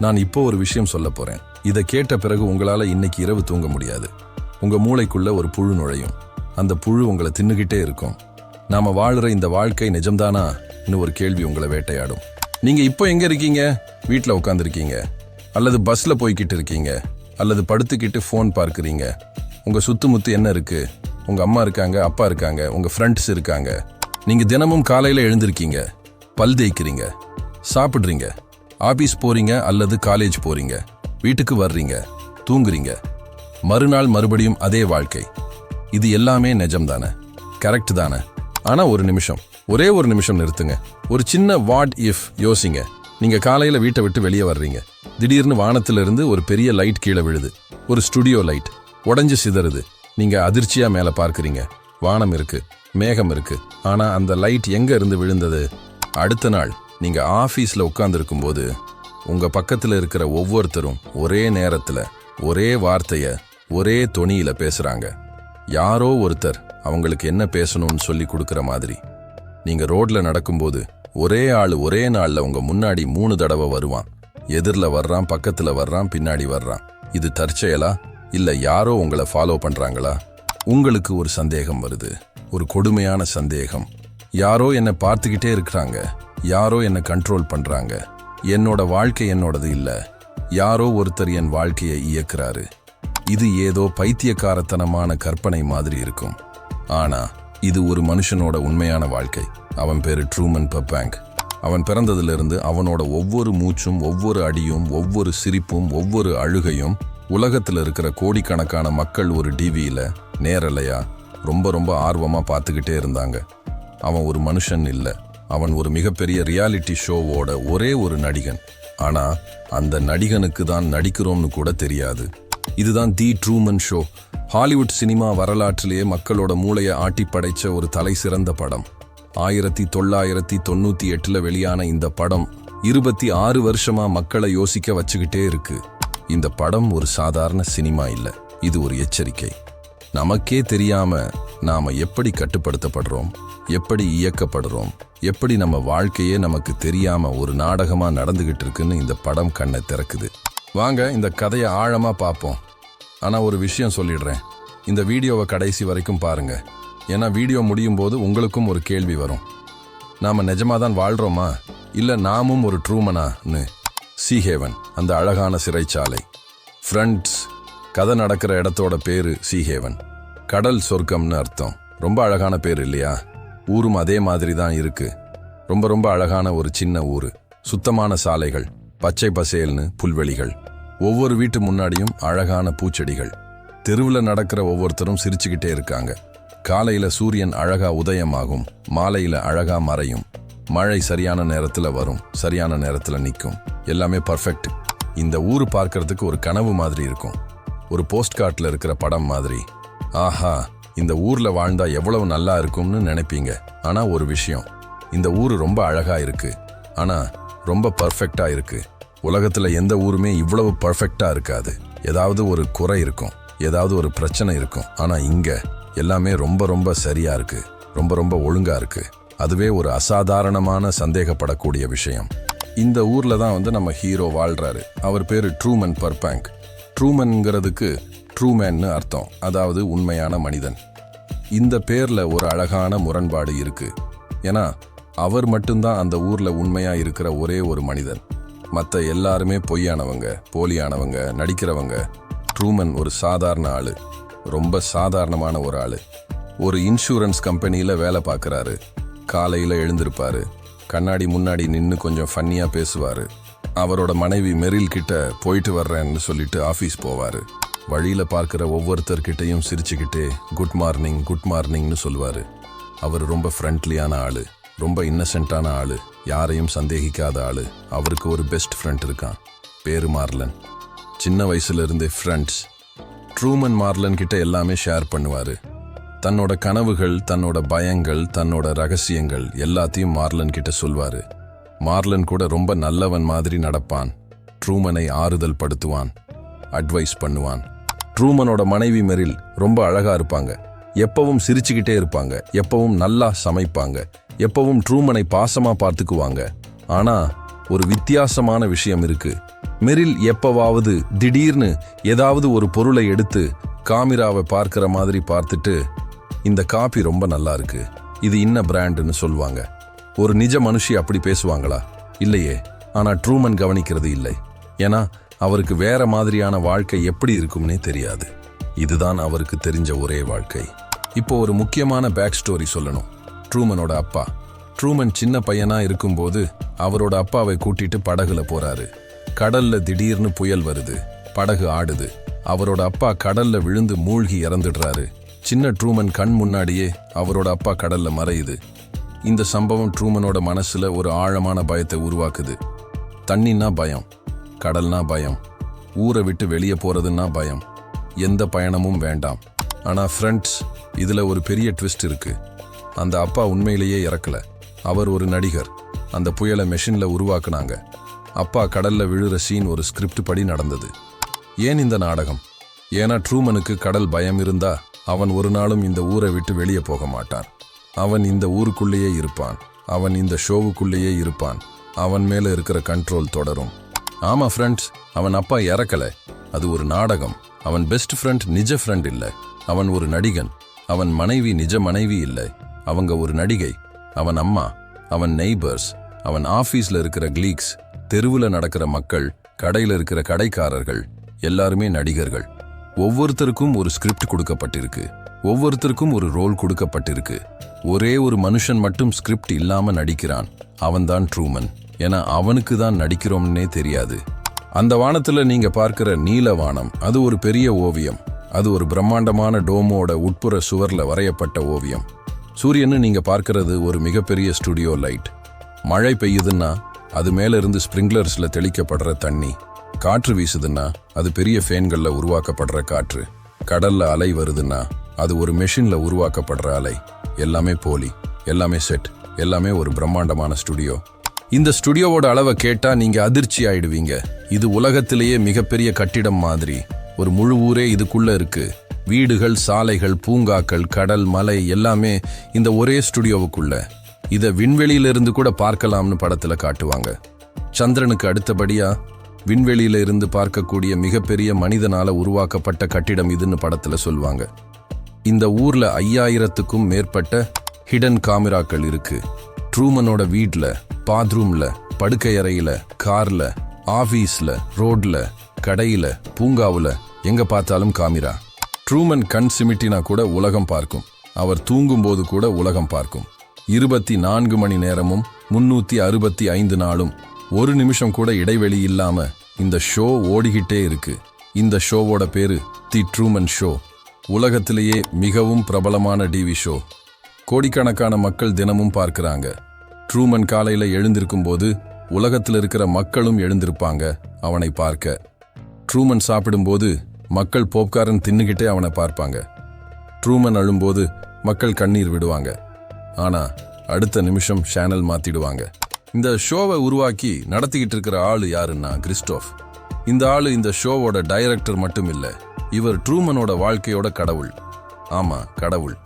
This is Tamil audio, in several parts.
நான் இப்போ ஒரு விஷயம் சொல்ல போறேன். இதை கேட்ட பிறகு உங்களால இன்னைக்கு இரவு தூங்க முடியாது. உங்க மூளைக்குள்ள ஒரு புழு நுழையும். அந்த புழு உங்களை தின்னுகிட்டே இருக்கும். நாம வாழுற இந்த வாழ்க்கை நிஜம்தானா ஒரு கேள்வி உங்களை வேட்டையாடும். நீங்க இப்போ எங்க இருக்கீங்க? வீட்டில் உட்காந்துருக்கீங்க, அல்லது பஸ்ல போய்கிட்டு இருக்கீங்க, அல்லது படுத்துக்கிட்டு ஃபோன் பார்க்குறீங்க. உங்க சுத்துமுத்து என்ன இருக்கு? உங்க அம்மா இருக்காங்க, அப்பா இருக்காங்க, உங்க ஃப்ரெண்ட்ஸ் இருக்காங்க. நீங்க தினமும் காலையில எழுந்திருக்கீங்க, பல் தேய்க்கிறீங்க, சாப்பிடுறீங்க, ஆபீஸ் போறீங்க அல்லது காலேஜ் போறீங்க, வீட்டுக்கு வர்றீங்க, தூங்குறீங்க. மறுநாள் மறுபடியும் அதே வாழ்க்கை. இது எல்லாமே நிஜம் தானே? கரெக்ட் தானே? ஆனா ஒரு நிமிஷம், ஒரே ஒரு நிமிஷம் நிறுத்துங்க. ஒரு சின்ன வாட் இஃப் யோசிங்க. நீங்க காலையில வீட்டை விட்டு வெளியே வர்றீங்க. திடீர்னு வானத்திலிருந்து ஒரு பெரிய லைட் கீழே விழுது. ஒரு ஸ்டுடியோ லைட் உடைஞ்சு சிதறுது. நீங்க அதிர்ச்சியா மேல பார்க்கறீங்க. வானம் இருக்கு, மேகம் இருக்கு. ஆனா அந்த லைட் எங்க இருந்து விழுந்தது? அடுத்த நாள் நீங்க ஆபீஸ்ல உட்கார்ந்துருக்கும் போது உங்க பக்கத்துல இருக்கிற ஒவ்வொருத்தரும் ஒரே நேரத்துல ஒரே வார்த்தைய ஒரே தொனியில பேசுறாங்க. யாரோ ஒருத்தர் அவங்களுக்கு என்ன பேசணும்னு சொல்லி கொடுக்கிற மாதிரி. நீங்க ரோட்ல நடக்கும்போது ஒரே ஆள் ஒரே நாள்ல உங்க முன்னாடி 3 தடவை வருவான். எதிரில் வர்றான், பக்கத்துல வர்றான், பின்னாடி வர்றான். இது தற்செயலா இல்ல யாரோ உங்களை ஃபாலோ பண்றாங்களா? உங்களுக்கு ஒரு சந்தேகம் வருது, ஒரு கொடுமையான சந்தேகம். யாரோ என்னை பார்த்துக்கிட்டே இருக்கிறாங்க, யாரோ என்னை கண்ட்ரோல் பண்றாங்க. என்னோட வாழ்க்கை என்னோடது இல்ல, யாரோ ஒருத்தர் என் வாழ்க்கையை இயக்குறாரு. இது ஏதோ பைத்தியக்காரத்தனமான கற்பனை மாதிரி இருக்கும். ஆனா இது ஒரு மனுஷனோட உண்மையான வாழ்க்கை. அவன் பேரு ட்ரூமன் பர்பேங்க். அவன் பிறந்ததிலிருந்து அவனோட ஒவ்வொரு மூச்சும், ஒவ்வொரு அடியும், ஒவ்வொரு சிரிப்பும், ஒவ்வொரு அழுகையும் உலகத்துல இருக்கிற கோடிக்கணக்கான மக்கள் ஒரு டிவியில நேரலையா ரொம்ப ரொம்ப ஆர்வமா பார்த்துக்கிட்டே இருந்தாங்க. அவன் ஒரு மனுஷன் இல்ல, அவன் ஒரு மிகப்பெரிய ரியாலிட்டி ஷோவோட ஒரே ஒரு நடிகன். ஆனா அந்த நடிகனுக்கு தான் நடிக்கிறோம்னு கூட தெரியாது. இதுதான் தி ட்ரூமன் ஷோ. ஹாலிவுட் சினிமா வரலாற்றிலேயே மக்களோட மூளையை ஆட்டி படைச்ச ஒரு தலை சிறந்த படம். 1998 வெளியான இந்த படம் 26 வருஷமா மக்களை யோசிக்க வச்சுக்கிட்டே இருக்கு. இந்த படம் ஒரு சாதாரண சினிமா இல்ல, இது ஒரு எச்சரிக்கை. நமக்கே தெரியாம நாம எப்படி கட்டுப்படுத்தப்படுறோம், எப்படி இயக்கப்படுறோம், எப்படி நம்ம வாழ்க்கையே நமக்கு தெரியாம ஒரு நாடகமா நடந்துகிட்டு இருக்குன்னு இந்த படம் கண்ணை திறக்குது. வாங்க இந்த கதையை ஆழமா பார்ப்போம். ஆனா ஒரு விஷயம் சொல்லிடுறேன், இந்த வீடியோவை கடைசி வரைக்கும் பாருங்க. ஏன்னா வீடியோ முடியும் போது உங்களுக்கும் ஒரு கேள்வி வரும். நாம நிஜமாதான் வாழ்றோமா இல்ல நாமும் ஒரு ட்ரூமனான்னு? சீ ஹேவன், அந்த அழகான சிறைச்சாலை. ஃப்ரெண்ட்ஸ், கதை நடக்கிற இடத்தோட பேரு சீ ஹேவன். கடல் சொர்க்கம்னு அர்த்தம். ரொம்ப அழகான பேர் இல்லையா? ஊரும் அதே மாதிரி தான் இருக்கு. ரொம்ப ரொம்ப அழகான ஒரு சின்ன ஊரு. சுத்தமான சாலைகள், பச்சை பசேல்னு புல்வெளிகள், ஒவ்வொரு வீட்டு முன்னாடியும் அழகான பூச்செடிகள். தெருவில் நடக்கிற ஒவ்வொருத்தரும் சிரிச்சுக்கிட்டே இருக்காங்க. காலையில சூரியன் அழகா உதயமாகும், மாலையில அழகா மறையும். மழை சரியான நேரத்துல வரும், சரியான நேரத்துல நிற்கும். எல்லாமே பர்ஃபெக்ட். இந்த ஊர் பார்க்கறதுக்கு ஒரு கனவு மாதிரி இருக்கும், ஒரு போஸ்ட் கார்ட்ல இருக்கிற படம் மாதிரி. ஆஹா, இந்த ஊர்ல வாழ்ந்தா எவ்வளவு நல்லா இருக்கும்னு நினைப்பீங்க. ஆனா ஒரு விஷயம், இந்த ஊர் ரொம்ப அழகா இருக்கு, ஆனா ரொம்ப பர்ஃபெக்டா இருக்கு. உலகத்துல எந்த ஊருமே இவ்வளவு பர்ஃபெக்டா இருக்காது. ஏதாவது ஒரு குறை இருக்கும், ஏதாவது ஒரு பிரச்சனை இருக்கும். ஆனா இங்க எல்லாமே ரொம்ப ரொம்ப சரியா இருக்கு, ரொம்ப ரொம்ப ஒழுங்கா இருக்கு. அதுவே ஒரு அசாதாரணமான சந்தேகப்படக்கூடிய விஷயம். இந்த ஊர்ல தான் நம்ம ஹீரோ வாழ்றாரு. அவர் பேரு ட்ரூமன் பர்பேங்க். ட்ரூமன்ங்கிறதுக்கு ட்ரூமேன்னு அர்த்தம், அதாவது உண்மையான மனிதன். இந்த பேர்ல ஒரு அழகான முரண்பாடு இருக்கு. ஏன்னா அவர் மட்டும்தான் அந்த ஊர்ல உண்மையா இருக்கிற ஒரே ஒரு மனிதன். மற்ற எல்லாருமே பொய்யானவங்க, போலியானவங்க, நடிக்கிறவங்க. ட்ரூமன் ஒரு சாதாரண ஆளு, ரொம்ப சாதாரணமான ஒரு ஆளு. ஒரு இன்சூரன்ஸ் கம்பெனியில வேலை பார்க்கறாரு. காலையில எழுந்திருப்பாரு, கண்ணாடி முன்னாடி நின்று கொஞ்சம் ஃபன்னியா பேசுவாரு. அவரோட மனைவி மெரில் கிட்ட போயிட்டு வர்றேன்னு சொல்லிட்டு ஆஃபீஸ் போவாரு. வழியில பார்க்கிற ஒவ்வொருத்தர்கிட்டையும் சிரிச்சுக்கிட்டே குட் மார்னிங் குட் மார்னிங்னு சொல்லுவாரு. அவர் ரொம்ப ஃப்ரெண்ட்லியான ஆளு, ரொம்ப இன்னசென்ட்டான ஆளு, யாரையும் சந்தேகிக்காத ஆளு. அவருக்கு ஒரு பெஸ்ட் ஃப்ரெண்ட் இருக்கான், பேரு மார்லன். சின்ன வயசுல இருந்தே ஃப்ரெண்ட்ஸ். ட்ரூமன் மார்லன் கிட்ட எல்லாமே ஷேர் பண்ணுவாரு. தன்னோட கனவுகள், தன்னோட பயங்கள், தன்னோட ரகசியங்கள் எல்லாத்தையும் மார்லன் கிட்ட சொல்வாரு. மார்லன் கூட ரொம்ப நல்லவன் மாதிரி நடப்பான். ட்ரூமனை ஆறுதல் படுத்துவான், அட்வைஸ் பண்ணுவான். ட்ரூமனோட மனைவி மெரில் ரொம்ப அழகா இருப்பாங்க. எப்பவும் சிரிச்சுக்கிட்டே இருப்பாங்க, எப்பவும் நல்லா சமைப்பாங்க, எப்பவும் ட்ரூமனை பாசமா பார்த்துக்குவாங்க. ஆனா ஒரு வித்தியாசமான விஷயம் இருக்கு. மெரில் எப்பவாவது திடீர்னு ஏதாவது ஒரு பொருளை எடுத்து காமிராவை பார்க்கிற மாதிரி பார்த்துட்டு, இந்த காபி ரொம்ப நல்லா இருக்கு, இது இன்ன பிராண்டுன்னு சொல்லுவாங்க. ஒரு நிஜ மனுஷி அப்படி பேசுவாங்களா? இல்லையே. ஆனா ட்ரூமன் கவனிக்கிறது இல்லை. ஏன்னா அவருக்கு வேற மாதிரியான வாழ்க்கை எப்படி இருக்கும்னே தெரியாது. இதுதான் அவருக்கு தெரிஞ்ச ஒரே வாழ்க்கை. இப்போ ஒரு முக்கியமான பேக் ஸ்டோரி சொல்லணும். ட்ரூமனோட அப்பா. ட்ரூமன் சின்ன பையனா இருக்கும்போது அவரோட அப்பாவை கூட்டிட்டு படகுல போறாரு. கடல்ல திடீர்னு புயல் வருது, படகு ஆடுது. அவரோட அப்பா கடல்ல விழுந்து மூழ்கி இறந்துடுறாரு. சின்ன ட்ரூமன் கண் முன்னாடியே அவரோட அப்பா கடல்ல மறையுது. இந்த சம்பவம் ட்ரூமனோட மனசுல ஒரு ஆழமான பயத்தை உருவாக்குது. தண்ணின்னா பயம், கடல்னா பயம், ஊரை விட்டு வெளியே போறதுன்னா பயம், எந்த பயணமும் வேண்டாம். ஆனா ஃப்ரெண்ட்ஸ், இதுல ஒரு பெரிய ட்விஸ்ட் இருக்கு. அந்த அப்பா உண்மையிலேயே இறக்கல. அவர் ஒரு நடிகர். அந்த புயலை மெஷின்ல உருவாக்குனாங்க. அப்பா கடல்ல விழுற சீன் ஒரு ஸ்கிரிப்ட் படி நடந்தது. ஏன் இந்த நாடகம்? ஏன்னா ட்ரூமனுக்கு கடல் பயம் இருந்தா அவன் ஒரு நாளும் இந்த ஊரை விட்டு வெளியே போக மாட்டான். அவன் இந்த ஊருக்குள்ளேயே இருப்பான். அவன் இந்த ஷோவுக்குள்ளேயே இருப்பான். அவன் மேல இருக்கிற கண்ட்ரோல் தொடரும். ஆமா ஃப்ரெண்ட்ஸ், அவன் அப்பா இறக்கல. அது ஒரு நாடகம். அவன் பெஸ்ட் ஃப்ரெண்ட் நிஜ ஃப்ரெண்ட் இல்லை. அவன் ஒரு நடிகன். அவன் மனைவி நிஜ மனைவி இல்லை, அவங்க ஒரு நடிகை. அவன் அம்மா, அவன் நெய்பர்ஸ், அவன் ஆபீஸ்ல இருக்கிற கிளீக்ஸ், தெருவுல நடக்கிற மக்கள், கடையில இருக்கிற கடைக்காரர்கள் எல்லாருமே நடிகர்கள். ஒவ்வொருத்தருக்கும் ஒரு ஸ்கிரிப்ட் கொடுக்கப்பட்டிருக்கு. ஒவ்வொருத்தருக்கும் ஒரு ரோல் கொடுக்கப்பட்டிருக்கு. ஒரே ஒரு மனுஷன் மட்டும் ஸ்கிரிப்ட் இல்லாம நடிக்கிறான். அவன்தான் ட்ரூமன். ஏன்னா அவனுக்கு தான் நடிக்கிறோம்னே தெரியாது. அந்த வானத்துல நீங்க பார்க்கிற நீல வானம், அது ஒரு பெரிய ஓவியம். அது ஒரு பிரம்மாண்டமான டோமோட உட்புற சுவர்ல வரையப்பட்ட ஓவியம். சூரியன்னு நீங்க பார்க்கிறது ஒரு மிகப்பெரிய ஸ்டுடியோ லைட். மழை பெய்யுதுன்னா அது மேல இருந்து ஸ்பிரிங்க்லர்ஸ்ல தெளிக்கப்படுற தண்ணி. காற்று வீசுதுன்னா அது பெரிய ஃபேன்கள்ல உருவாக்கப்படுற காற்று. கடல்ல அலை வருதுன்னா அது ஒரு மெஷின்ல உருவாக்கப்படுற அலை. எல்லாமே போலி, எல்லாமே செட், எல்லாமே ஒரு பிரம்மாண்டமான ஸ்டுடியோ. இந்த ஸ்டுடியோவோட அளவை கேட்டா நீங்க அதிர்ச்சி ஆயிடுவீங்க. இது உலகத்திலேயே மிகப்பெரிய கட்டிடம் மாதிரி. ஒரு முழு ஊரே இதுக்குள்ள இருக்கு. வீடுகள், சாலைகள், பூங்காக்கள், கடல், மலை எல்லாமே இந்த ஒரே ஸ்டுடியோவுக்குள்ள. இதை விண்வெளியிலிருந்து கூட பார்க்கலாம்னு படத்துல காட்டுவாங்க. சந்திரனுக்கு அடுத்தபடியா விண்வெளியில இருந்து பார்க்கக்கூடிய மிகப்பெரிய மனிதனால உருவாக்கப்பட்ட கட்டிடம் இதுன்னு படத்துல சொல்லுவாங்க. இந்த ஊர்ல 5000க்கும் மேற்பட்ட ஹிடன் காமிராக்கள் இருக்கு. ட்ரூமனோட வீட்ல, பாத்ரூம்ல, படுக்கை அறையில, கார்ல, ஆபீஸ்ல, ரோட்ல, கடையில, பூங்காவுல, எங்க பார்த்தாலும் காமிரா. ட்ரூமன் கண் சிமிட்டினா கூட உலகம் பார்க்கும். அவர் தூங்கும் போது கூட உலகம் பார்க்கும். 24 மணி நேரமும் 365 நாளும் ஒரு நிமிஷம் கூட இடைவெளி இல்லாம இந்த ஷோ ஓடிக்கிட்டே இருக்கு. இந்த ஷோவோட பேரு தி ட்ரூமன் ஷோ. உலகத்திலேயே மிகவும் பிரபலமான டிவி ஷோ. கோடிக்கணக்கான மக்கள் தினமும் பார்க்கிறாங்க. ட்ரூமன் காலையில எழுந்திருக்கும் போது உலகத்தில் இருக்கிற மக்களும் எழுந்திருப்பாங்க அவனை பார்க்க. ட்ரூமன் சாப்பிடும்போது மக்கள் பாப்கார்ன் தின்னுகிட்டே அவனை பார்ப்பாங்க. ட்ரூமன் அழும்போது மக்கள் கண்ணீர் விடுவாங்க. ஆனா அடுத்த நிமிஷம் சேனல் மாத்திடுவாங்க. இந்த ஷோவை உருவாக்கி நடத்திக்கிட்டு இருக்கிற ஆளு யாருன்னா கிறிஸ்டோஃப். இந்த ஆளு இந்த ஷோவோட டைரக்டர் மட்டும் இல்ல, இவர் ட்ரூமனோட வாழ்க்கையோட கடவுள். ஆமா, கடவுள்.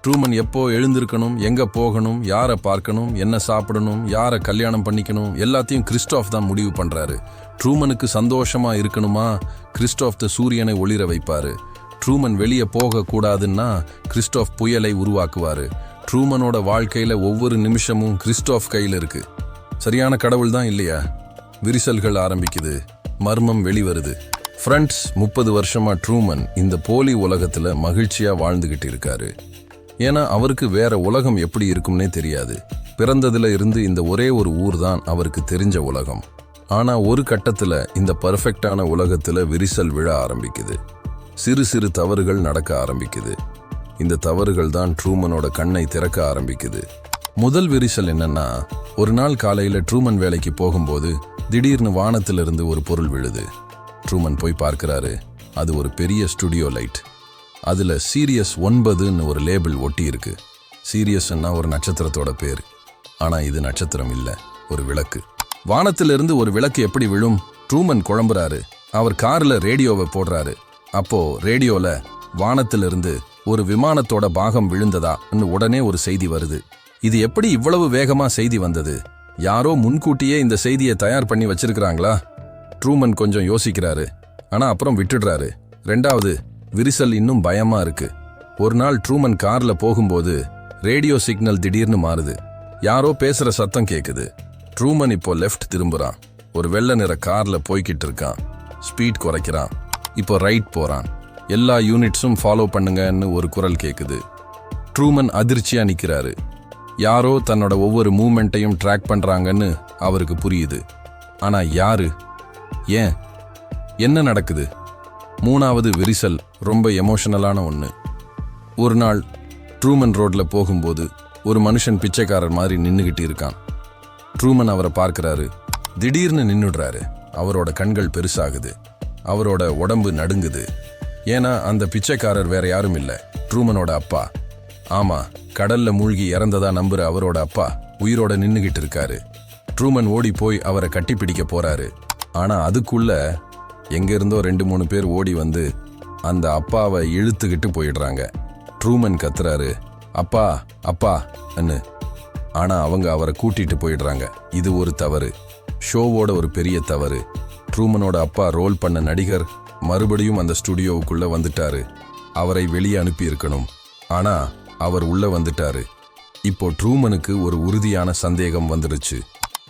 ட்ரூமன் எப்போ எழுந்திருக்கணும், எங்க போகணும், யாரை பார்க்கணும், என்ன சாப்பிடணும், யாரை கல்யாணம் பண்ணிக்கணும், எல்லாத்தையும் கிறிஸ்டோஃப் தான் முடிவு பண்றாரு. ட்ரூமனுக்கு சந்தோஷமா இருக்கணுமா, கிறிஸ்டோஃப் சூரியனை ஒளிர வைப்பாரு. ட்ரூமன் வெளியே போக கூடாதுன்னா கிறிஸ்டோஃப் புயலை உருவாக்குவாரு. ட்ரூமனோட வாழ்க்கையில ஒவ்வொரு நிமிஷமும் கிறிஸ்டோஃப் கையில இருக்கு. சரியான கடவுள் தான் இல்லையா? விரிசல்கள் ஆரம்பிக்குது, மர்மம் வெளிவருது. ஃப்ரெண்ட்ஸ், 30 வருஷமா ட்ரூமன் இந்த போலி உலகத்துல மகிழ்ச்சியா வாழ்ந்துகிட்டு இருக்காரு. ஏன்னா அவருக்கு வேற உலகம் எப்படி இருக்கும்னே தெரியாது. பிறந்ததுல இருந்து இந்த ஒரே ஒரு ஊர் தான் அவருக்கு தெரிஞ்ச உலகம். ஆனா ஒரு கட்டத்துல இந்த பர்ஃபெக்டான உலகத்துல விரிசல் விழ ஆரம்பிக்குது. சிறு சிறு தவறுகள் நடக்க ஆரம்பிக்குது. இந்த தவறுகள் தான் ட்ரூமனோட கண்ணை திறக்க ஆரம்பிக்குது. முதல் விரிசல் என்னன்னா, ஒரு நாள் காலையில ட்ரூமன் வேலைக்கு போகும்போது திடீர்னு வானத்திலிருந்து ஒரு பொருள் விழுது. ட்ரூமன் போய் பார்க்கிறாரு. அது ஒரு பெரிய ஸ்டுடியோ லைட். அதுல சீரியஸ் 9ன்னு ஒரு லேபிள் ஒட்டி இருக்கு. சீரியஸ்ன்னா ஒரு நட்சத்திரத்தோட பேரு. ஆனா இது நட்சத்திரம் இல்ல, ஒரு விளக்கு. வானத்திலிருந்து ஒரு விளக்கு எப்படி விழும்? ட்ரூமன் குழம்புறாரு. அவர் கார்ல ரேடியோவை போடுறாரு. அப்போ ரேடியோல வானத்திலிருந்து ஒரு விமானத்தோட பாகம் விழுந்ததான்னு உடனே ஒரு செய்தி வருது. இது எப்படி இவ்வளவு வேகமா செய்தி வந்தது? யாரோ முன்கூட்டியே இந்த செய்தியை தயார் பண்ணி வச்சிருக்கிறாங்களா? ட்ரூமன் கொஞ்சம் யோசிக்கிறாரு, ஆனா அப்புறம் விட்டுடுறாரு. ரெண்டாவது விரிசல் இன்னும் பயமா இருக்கு. ஒரு நாள் ட்ரூமன் கார்ல போகும்போது ரேடியோ சிக்னல் திடீர்னு மாறுது. யாரோ பேசுற சத்தம் கேக்குது. ட்ரூமன் இப்போ லெஃப்ட் திரும்புறான். ஒரு வெள்ளை நிற கார்ல போய்கிட்டு இருக்கான். ஸ்பீட் குறைக்கிறான். இப்போ ரைட் போறான். எல்லா யூனிட்ஸும் ஃபாலோ பண்ணுங்கன்னு ஒரு குரல் கேக்குது. ட்ரூமன் அதிர்ச்சியா நிக்கிறாரு. யாரோ தன்னோட ஒவ்வொரு மூமெண்ட்டையும் ட்ராக் பண்றாங்கன்னு அவருக்கு புரியுது. ஆனா யாரு? ஏன்? என்ன நடக்குது? மூணாவது விரிசல் ரொம்ப எமோஷனலான ஒன்று. ஒரு நாள் ட்ரூமன் ரோட்ல போகும்போது ஒரு மனுஷன் பிச்சைக்காரர் மாதிரி நின்னுகிட்டு இருக்கான். ட்ரூமன் அவரை பார்க்கிறாரு. திடீர்னு நின்னுடுறாரு. அவரோட கண்கள் பெருசாகுது. அவரோட உடம்பு நடுங்குது. ஏன்னா அந்த பிச்சைக்காரர் வேற யாரும் இல்லை, ட்ரூமனோட அப்பா. ஆமா, கடல்ல மூழ்கி இறந்ததா நம்புற அவரோட அப்பா உயிரோட நின்னுகிட்டு இருக்காரு. ட்ரூமன் ஓடி போய் அவரை கட்டிப்பிடிக்க போறாரு. ஆனா அதுக்குள்ள எங்க இருந்தோ 2-3 பேர் ஓடி வந்து அந்த அப்பாவை இழுத்துக்கிட்டு போயிடுறாங்க. ட்ரூமன் கத்துறாரு, அப்பா அப்பா அன்னு. ஆனா அவங்க அவரை கூட்டிட்டு போயிடுறாங்க. இது ஒரு தவறு, ஷோவோட ஒரு பெரிய தவறு. ட்ரூமனோட அப்பா ரோல் பண்ண நடிகர் மறுபடியும் அந்த ஸ்டுடியோவுக்குள்ள வந்துட்டாரு. அவரை வெளியே அனுப்பி இருக்கணும். ஆனா அவர் உள்ள வந்துட்டாரு. இப்போ ட்ரூமனுக்கு ஒரு உறுதியான சந்தேகம் வந்துடுச்சு.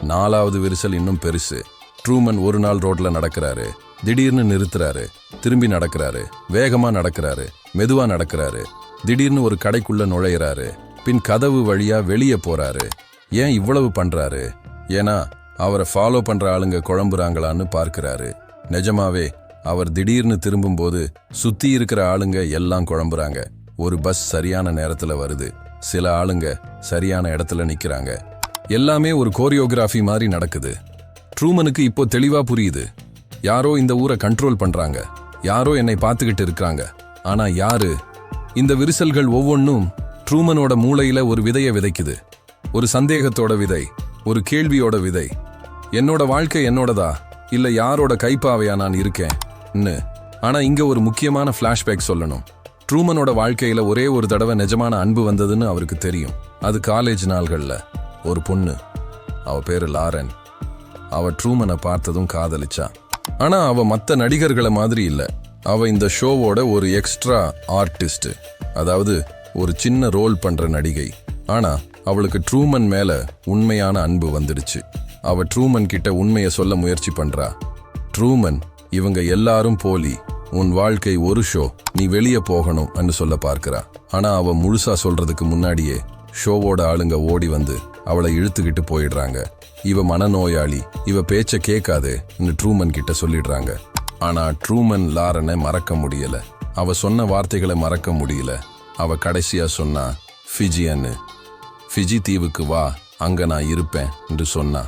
4வது விரிசல் இன்னும் பெருசு. ட்ரூமன் ஒரு நாள் ரோட்ல நடக்கிறாரு. திடீர்னு நிறுத்துறாரு. திரும்பி நடக்கிறாரு. வேகமா நடக்கிறாரு. மெதுவா நடக்கிறாரு. திடீர்னு ஒரு கடைக்குள்ள நுழையிறாரு. பின் கதவு வழியா வெளியே போறாரு. ஏன் இவ்வளவு பண்றாரு? ஏன்னா அவரை ஃபாலோ பண்ற ஆளுங்க குழம்புறாங்களான்னு பார்க்கிறாரு. நிஜமாவே அவர் திடீர்னு திரும்பும்போது சுத்தி இருக்கிற ஆளுங்க எல்லாம் குழம்புறாங்க. ஒரு பஸ் சரியான நேரத்துல வருது. சில ஆளுங்க சரியான இடத்துல நிக்கிறாங்க. எல்லாமே ஒரு கோரியோகிராஃபி மாதிரி நடக்குது. ட்ரூமனுக்கு இப்போ தெளிவா புரியுது. யாரோ இந்த ஊரை கண்ட்ரோல் பண்றாங்க. யாரோ என்னை பார்த்துக்கிட்டு இருக்காங்க. ஆனா யாரு? இந்த விரிசல்கள் ஒவ்வொன்றும் ட்ரூமனோட மூளையில ஒரு விதையை விதைக்குது. ஒரு சந்தேகத்தோட விதை, ஒரு கேள்வியோட விதை. என்னோட வாழ்க்கை என்னோடதா இல்ல யாரோட கைப்பாவையா நான் இருக்கேன்? ஆனா இங்க ஒரு முக்கியமான பிளாஷ்பேக் சொல்லணும். ட்ரூமனோட வாழ்க்கையில ஒரே ஒரு தடவை நிஜமான அன்பு வந்ததுன்னு அவருக்கு தெரியும். அது காலேஜ் நாள்கள்ல. ஒரு பொண்ணு, அவ பேரு லாரன். அவ ட்ரூமனை பார்த்ததும் காதலிச்சா. ஆனா அவ மத்த நடிகர்களை மாதிரி இல்ல. அவ இந்த ஷோவோட ஒரு எக்ஸ்ட்ரா ஆர்டிஸ்ட், அதாவது ஒரு சின்ன ரோல் பண்ற நடிகை. ஆனா அவளுக்கு ட்ரூமன் மேல உண்மையான அன்பு வந்துடுச்சு. அவ ட்ரூமன் கிட்ட உண்மையை சொல்ல முயற்சி பண்றா. ட்ரூமன், இவங்க எல்லாரும் போலி. உன் வாழ்க்கை ஒரு ஷோ, நீ வெளியே போகணும் சொல்ல பார்க்கிறா. ஆனா அவ முழுசா சொல்றதுக்கு முன்னாடியே ஷோவோட ஆளுங்க ஓடி வந்து அவளை இழுத்துக்கிட்டு போயிடுறாங்க. இவ மனநோயாளி, இவ பேச்ச கேட்காதே ட்ரூமன் கிட்ட சொல்லிடுறாங்க. ஆனா ட்ரூமன் லாரனை மறக்க முடியல. அவ சொன்ன வார்த்தைகளை மறக்க முடியல. அவ கடைசியா சொன்னா, ஃபிஜின்னு. ஃபிஜி தீவுக்கு வா, அங்க நான் இருப்பேன் என்று சொன்னா.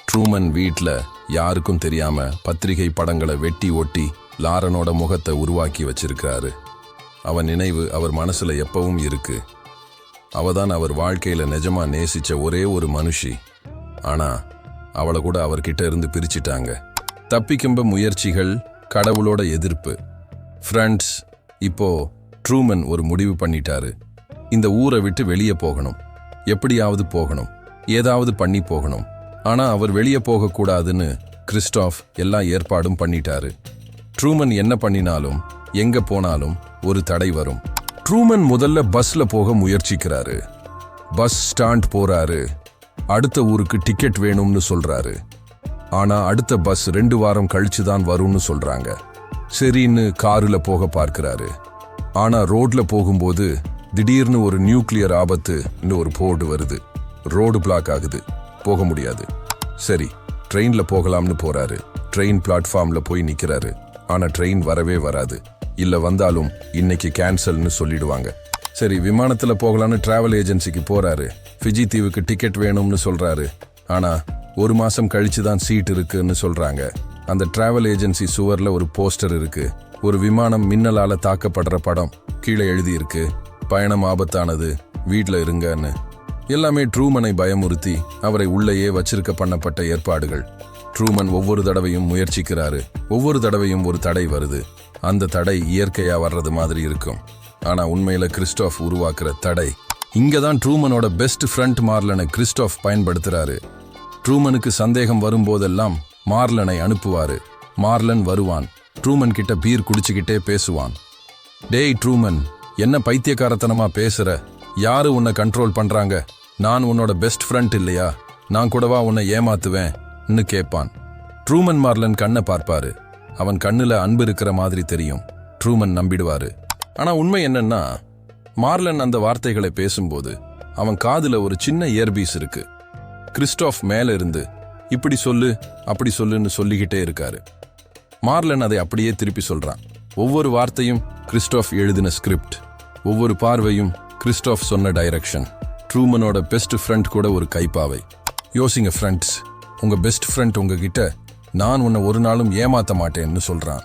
ட்ரூமன் வீட்ல யாருக்கும் தெரியாம பத்திரிகை படங்களை வெட்டி ஒட்டி லாரனோட முகத்தை உருவாக்கி வச்சிருக்கிறாரு. அவன் நினைவு அவர் மனசுல எப்பவும் இருக்கு. அவதான் அவர் வாழ்க்கையில நிஜமா நேசிச்ச ஒரே ஒரு மனுஷி. ஆனா அவளை கூட அவர்கிட்ட இருந்து பிரிச்சிட்டாங்க. தப்பிக்கம்ப முயற்சிகள், கடவுளோட எதிர்ப்பு. ஃப்ரெண்ட்ஸ், இப்போ ட்ரூமன் ஒரு முடிவு பண்ணிட்டாரு. இந்த ஊரை விட்டு வெளியே போகணும். எப்படியாவது போகணும். ஏதாவது பண்ணி போகணும். ஆனா அவர் வெளியே போகக்கூடாதுன்னு கிறிஸ்டாஃப் எல்லா ஏற்பாடும் பண்ணிட்டாரு. ட்ரூமன் என்ன பண்ணினாலும் எங்க போனாலும் ஒரு தடை வரும். ட்ரூமன் முதல்ல பஸ்ல போக முயற்சிக்கிறாரு. பஸ் ஸ்டாண்ட் போறாரு. அடுத்த ஊருக்கு டிக்கெட் வேணும்னு சொல்றாரு. ஆனா அடுத்த பஸ் 2 வாரம் கழிச்சுதான் வரும்னு சொல்றாங்க. சரின்னு காருல போக பார்க்கிறாரு. ஆனா ரோட்ல போகும்போது திடீர்னு ஒரு நியூக்ளியர் ஆபத்து ஒரு போர்டு வருது. ரோடு பிளாக் ஆகுது. போக முடியாது. சரி, ட்ரெயின்ல போகலாம்னு போறாரு. ட்ரெயின் பிளாட்ஃபார்ம்ல போய் நிக்கிறாரு. ஆனா ட்ரெயின் வரவே வராது. இல்ல வந்தாலும் இன்னைக்கு கேன்சல்னு சொல்லிடுவாங்க. சரி, விமானத்துல போகலான்னு டிராவல் ஏஜென்சிக்கு போறாரு. ஃபிஜி தீவுக்கு டிக்கெட் வேணும்னு சொல்றாரு. ஆனா 1 மாசம் கழிச்சுதான் சீட் இருக்குன்னு சொல்றாங்க. அந்த டிராவல் ஏஜென்சி சுவர்ல ஒரு போஸ்டர் இருக்கு. ஒரு விமானம் மின்னலால தாக்கப்படுற படம். கீழே எழுதி இருக்கு, பயணம் ஆபத்தானது, வீட்ல இருங்கன்னு. எல்லாமே ட்ரூமனை பயமுறுத்தி அவரை உள்ளேயே வச்சிருக்க பண்ணப்பட்ட ஏற்பாடுகள். ட்ரூமன் ஒவ்வொரு தடவையும் முயற்சிக்கிறாரு. ஒவ்வொரு தடவையும் ஒரு தடை வருது. அந்த தடை இயற்கையா வர்றது மாதிரி இருக்கும். ஆனா உண்மையில கிறிஸ்டாஃப் உருவாக்குற தடை. இங்கதான் ட்ரூமனோட பெஸ்ட் ஃப்ரெண்ட் மார்லனை கிறிஸ்டாஃப் பயன்படுத்துறாரு. ட்ரூமனுக்கு சந்தேகம் வரும்போதெல்லாம் மார்லனை அனுப்புவாரு. மார்லன் வருவான். ட்ரூமன் கிட்ட பீர் குடிச்சுக்கிட்டே பேசுவான். டேய் ட்ரூமன், என்ன பைத்தியக்காரத்தனமா பேசுற? யாரு உன்னை கண்ட்ரோல் பண்றாங்க? நான் உன்னோட பெஸ்ட் ஃப்ரெண்ட் இல்லையா? நான் கூடவா உன்னை ஏமாத்துவேன்னு கேட்பான். ட்ரூமன் மார்லன் கண்ணை பார்ப்பாரு. அவன் கண்ணுல அன்பு இருக்கிற மாதிரி தெரியும். ட்ரூமன் நம்பிடுவாரு. ஆனா உண்மை என்னன்னா, மார்லன் அந்த வார்த்தைகளை பேசும்போது அவன் காதுல ஒரு சின்ன இயர்பீஸ் இருக்கு. கிறிஸ்டாஃப் மேல இருந்து இப்படி சொல்லு அப்படி சொல்லுன்னு சொல்லிக்கிட்டே இருக்காரு. மார்லன் அதை அப்படியே திருப்பி சொல்றான். ஒவ்வொரு வார்த்தையும் கிறிஸ்டாஃப் எழுதின ஸ்கிரிப்ட், ஒவ்வொரு பார்வையும் கிறிஸ்டாஃப் சொன்ன டைரக்ஷன். ட்ரூமனோட பெஸ்ட் ஃப்ரெண்ட் கூட ஒரு கைப்பாவை. யோசிங்க ஃப்ரெண்ட்ஸ், உங்க பெஸ்ட் ஃப்ரெண்ட் உங்ககிட்ட நான் உன்னை ஒரு நாளும் ஏமாத்த மாட்டேன்னு சொல்றான்.